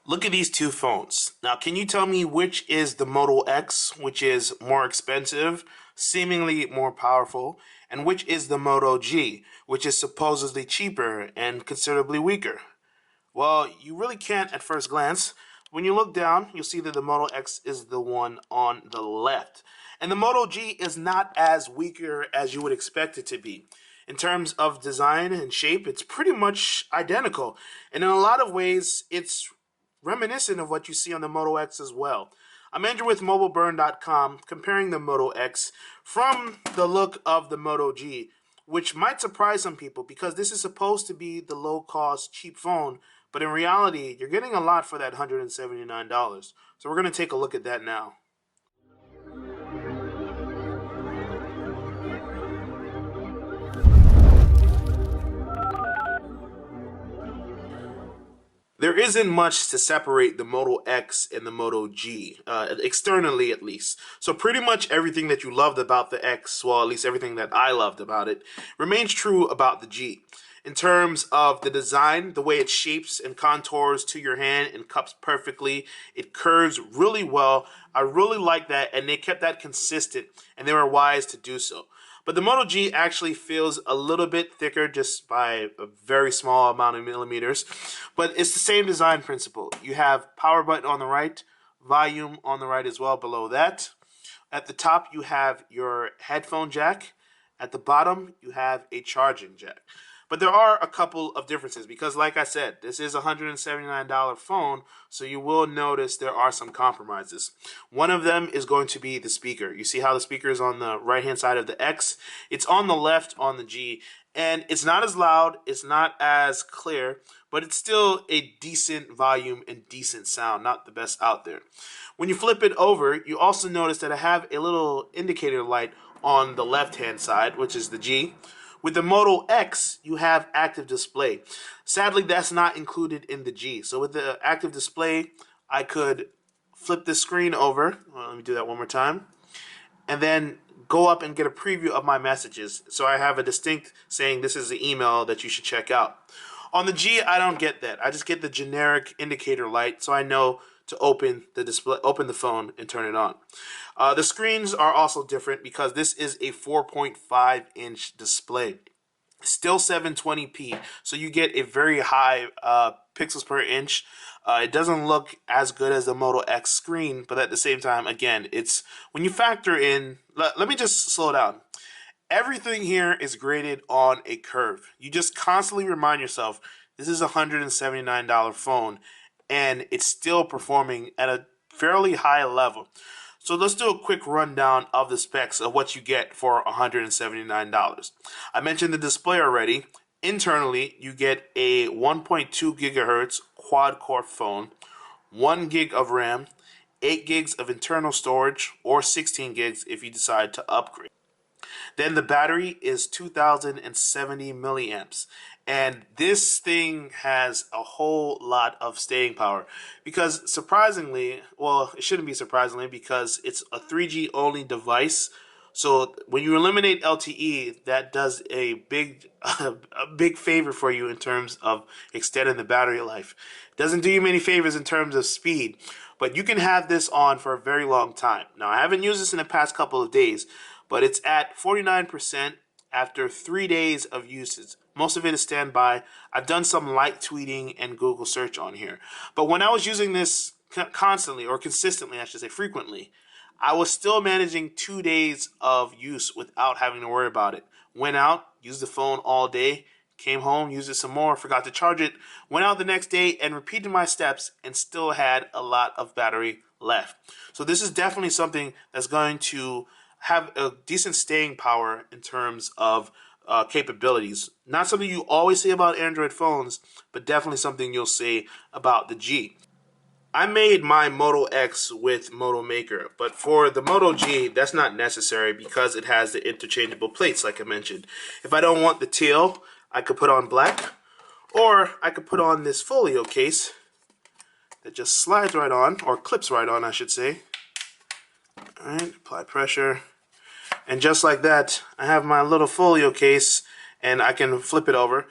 Look at these two phones. Now, can you tell me which is the Moto X, which is more expensive, seemingly more powerful, and which is the Moto G, which is supposedly cheaper and considerably weaker? Well, you really can't at first glance. When you look down, you'll see that the Moto X is the one on the left. And the Moto G is not as weaker as you would expect it to be. In terms of design and shape, it's pretty much identical. And in a lot of ways, it's reminiscent of what you see on the Moto X as well. I'm Andrew with mobileburn.com comparing the Moto X from the look of the Moto G, which might surprise some people because this is supposed to be the low-cost, cheap phone, but in reality, you're getting a lot for that $179. So we're going to take a look at that now. There isn't much to separate the Moto X and the Moto G, externally at least. So pretty much everything that you loved about the X, well, at least everything that I loved about it, remains true about the G. In terms of the design, the way it shapes and contours to your hand and cups perfectly, it curves really well. I really like that, and they kept that consistent, and they were wise to do so. But the Moto G actually feels a little bit thicker just by a very small amount of millimeters. But it's the same design principle. You have power button on the right, volume on the right as well below that. At the top, you have your headphone jack. At the bottom, you have a charging jack. But there are a couple of differences because, like I said, this is a $179 phone, so you will notice there are some compromises. One of them is going to be the speaker. You see how the speaker is on the right-hand side of the X? It's on the left on the G, and it's not as loud, it's not as clear, but it's still a decent volume and decent sound, not the best out there. When you flip it over, you also notice that I have a little indicator light on the left-hand side, which is the G. With the Moto X, you have active display. Sadly, that's not included in the G. So with the active display, I could flip the screen over. Well, let me do that one more time. And then go up and get a preview of my messages. So I have a distinct saying this is the email that you should check out. On the G, I don't get that. I just get the generic indicator light, so I know to open the display, open the phone, and turn it on. The screens are also different because this is a 4.5-inch display. Still 720p, so you get a very high pixels per inch. It doesn't look as good as the Moto X screen, but at the same time, again, it's when you factor in. Let me just slow down. Everything here is graded on a curve. You just constantly remind yourself this is a $179 phone and it's still performing at a fairly high level. So let's do a quick rundown of the specs of what you get for $179. I mentioned the display already. Internally, you get a 1.2 gigahertz quad-core phone, 1 gig of RAM, 8 gigs of internal storage, or 16 gigs if you decide to upgrade. Then the battery is 2070 milliamps. And this thing has a whole lot of staying power because surprisingly, well, it shouldn't be surprisingly because it's a 3G only device. So when you eliminate LTE, that does a big favor for you in terms of extending the battery life. It doesn't do you many favors in terms of speed, but you can have this on for a very long time. Now, I haven't used this in the past couple of days, but it's at 49% after 3 days of usage. Most of it is standby. I've done some light tweeting and Google search on here. But when I was using this constantly, or consistently, I should say frequently, I was still managing 2 days of use without having to worry about it. Went out, used the phone all day, came home, used it some more, forgot to charge it, went out the next day and repeated my steps and still had a lot of battery left. So this is definitely something that's going to have a decent staying power in terms of capabilities. Not something you always say about Android phones, but definitely something you'll say about the G. I made my Moto X with Moto Maker, but for the Moto G, that's not necessary because it has the interchangeable plates like I mentioned. If I don't want the teal, I could put on black, or I could put on this folio case that just slides right on, or clips right on, I should say. Alright, apply pressure. And just like that, I have my little folio case and I can flip it over.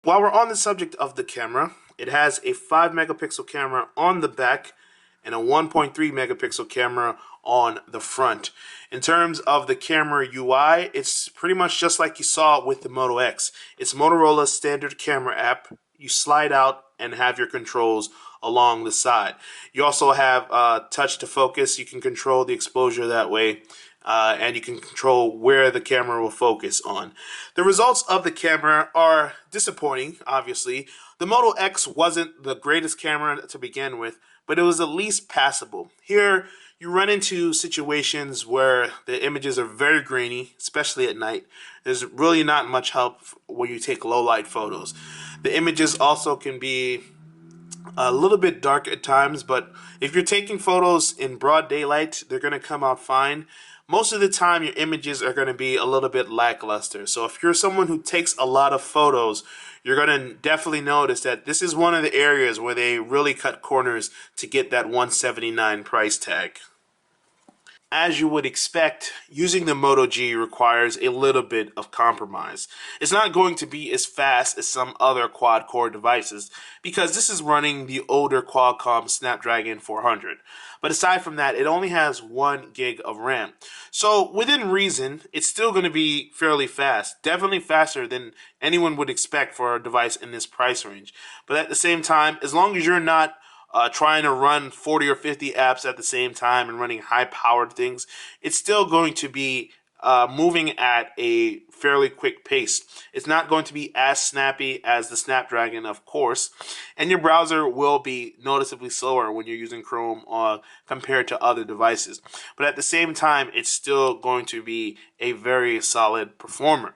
While we're on the subject of the camera, It has a 5 megapixel camera on the back and a 1.3 megapixel camera on the front. In terms of the camera UI, it's pretty much just like you saw with the Moto X. It's Motorola's standard camera app. You slide out and have your controls along the side. You also have touch to focus. You can control the exposure that way. And you can control where the camera will focus on. The results of the camera are disappointing, obviously. The Moto X wasn't the greatest camera to begin with, but it was at least passable. Here, you run into situations where the images are very grainy, especially at night. There's really not much help when you take low light photos. The images also can be a little bit dark at times, but if you're taking photos in broad daylight, they're going to come out fine. Most of the time, your images are going to be a little bit lackluster. So if you're someone who takes a lot of photos, you're going to definitely notice that this is one of the areas where they really cut corners to get that $179 price tag. As you would expect, using the Moto G requires a little bit of compromise. It's not going to be as fast as some other quad-core devices because this is running the older Qualcomm Snapdragon 400. But aside from that, it only has 1 gig of RAM. So within reason, it's still going to be fairly fast. Definitely faster than anyone would expect for a device in this price range. But at the same time, as long as you're not trying to run 40 or 50 apps at the same time and running high-powered things, it's still going to be moving at a fairly quick pace. It's not going to be as snappy as the Snapdragon, of course, and your browser will be noticeably slower when you're using Chrome compared to other devices. But at the same time, it's still going to be a very solid performer.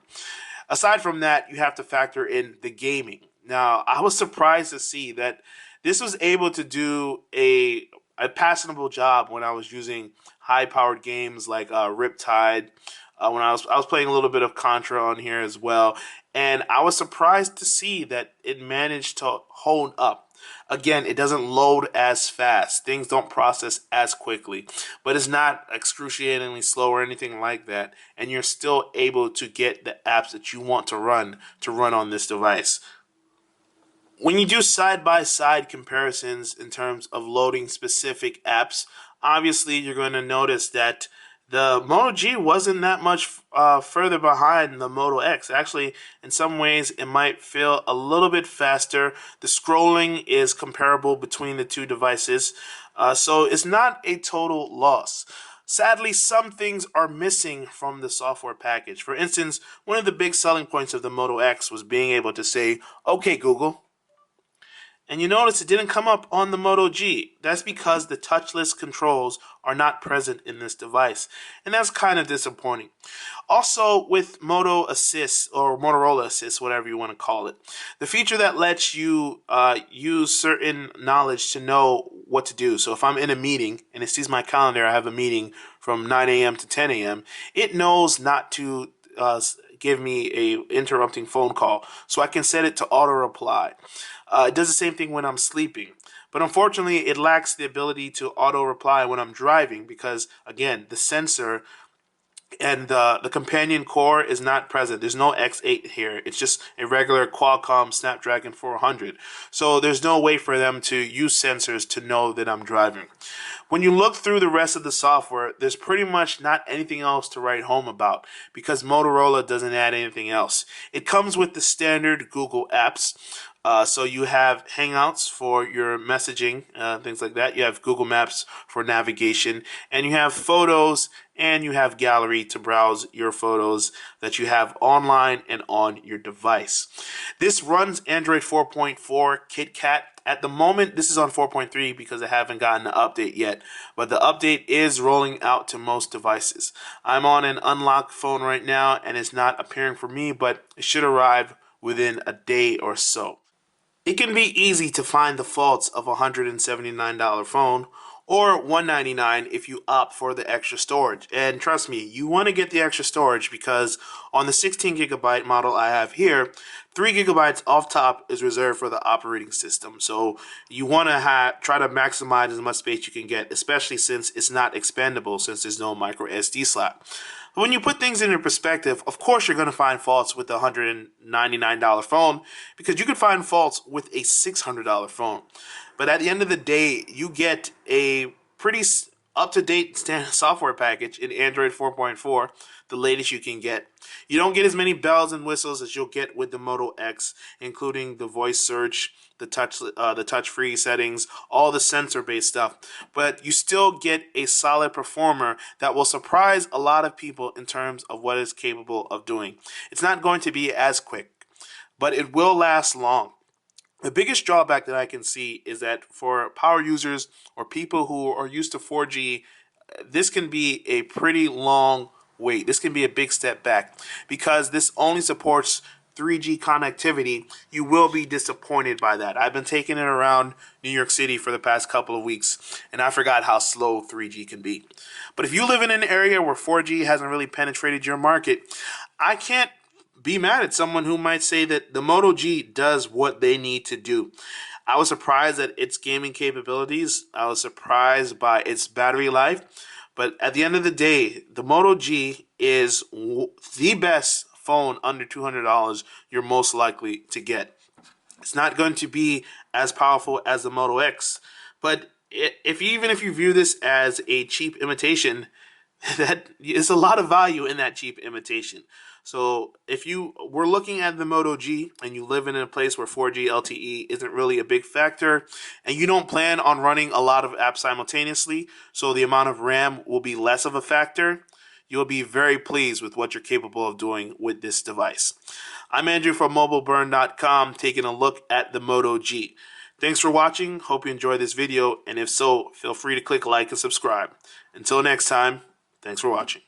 Aside from that, you have to factor in the gaming. Now, I was surprised to see that this was able to do a passable job when I was using high-powered games like Riptide. When I was playing a little bit of Contra on here as well, and I was surprised to see that it managed to hold up. Again, it doesn't load as fast. Things don't process as quickly, but it's not excruciatingly slow or anything like that, and you're still able to get the apps that you want to run on this device. When you do side-by-side comparisons in terms of loading specific apps, obviously you're going to notice that the Moto G wasn't that much further behind the Moto X. Actually, in some ways, it might feel a little bit faster. The scrolling is comparable between the two devices, so it's not a total loss. Sadly, some things are missing from the software package. For instance, one of the big selling points of the Moto X was being able to say, "Okay, Google." And you notice it didn't come up on the Moto G. That's because the touchless controls are not present in this device. And that's kind of disappointing. Also, with Moto Assist, or Motorola Assist, whatever you want to call it, the feature that lets you use certain knowledge to know what to do. So if I'm in a meeting and it sees my calendar, I have a meeting from 9 a.m. to 10 a.m., it knows not to give me a interrupting phone call. So I can set it to auto reply. It does the same thing when I'm sleeping. But unfortunately, it lacks the ability to auto-reply when I'm driving because, again, the sensor and the companion core is not present. There's no X8 here. It's just a regular Qualcomm Snapdragon 400. So there's no way for them to use sensors to know that I'm driving. When you look through the rest of the software, there's pretty much not anything else to write home about because Motorola doesn't add anything else. It comes with the standard Google apps. So you have Hangouts for your messaging, things like that. You have Google Maps for navigation, and you have Photos, and you have Gallery to browse your photos that you have online and on your device. This runs Android 4.4 KitKat. At the moment, this is on 4.3 because I haven't gotten an update yet, but the update is rolling out to most devices. I'm on an unlocked phone right now, and it's not appearing for me, but it should arrive within a day or so. It can be easy to find the faults of a $179 phone or $199 if you opt for the extra storage. And trust me, you want to get the extra storage because on the 16 gigabyte model I have here, 3 gigabytes off top is reserved for the operating system. So you want to try to maximize as much space you can get, especially since it's not expandable since there's no micro SD slot. But when you put things into perspective, of course you're going to find faults with the $199 phone, because you could find faults with a $600 phone. But at the end of the day, you get a pretty up-to-date standard software package in Android 4.4, the latest you can get. You don't get as many bells and whistles as you'll get with the Moto X, including the voice search, the touch-free settings, all the sensor-based stuff. But you still get a solid performer that will surprise a lot of people in terms of what it's capable of doing. It's not going to be as quick, but it will last long. The biggest drawback that I can see is that for power users or people who are used to 4G, this can be a pretty long wait. This can be a big step back because this only supports 3G connectivity. You will be disappointed by that. I've been taking it around New York City for the past couple of weeks, and I forgot how slow 3G can be. But if you live in an area where 4G hasn't really penetrated your market, I can't be mad at someone who might say that the Moto G does what they need to do. I was surprised at its gaming capabilities. I was surprised by its battery life. But at the end of the day, the Moto G is the best phone under $200 you're most likely to get. It's not going to be as powerful as the Moto X, but even if you view this as a cheap imitation, that is a lot of value in that cheap imitation. So if you were looking at the Moto G and you live in a place where 4G LTE isn't really a big factor, and you don't plan on running a lot of apps simultaneously, so the amount of RAM will be less of a factor, you'll be very pleased with what you're capable of doing with this device. I'm Andrew from mobileburn.com, taking a look at the Moto G. Thanks for watching. Hope you enjoyed this video, and if so, feel free to click like and subscribe. Until next time, thanks for watching.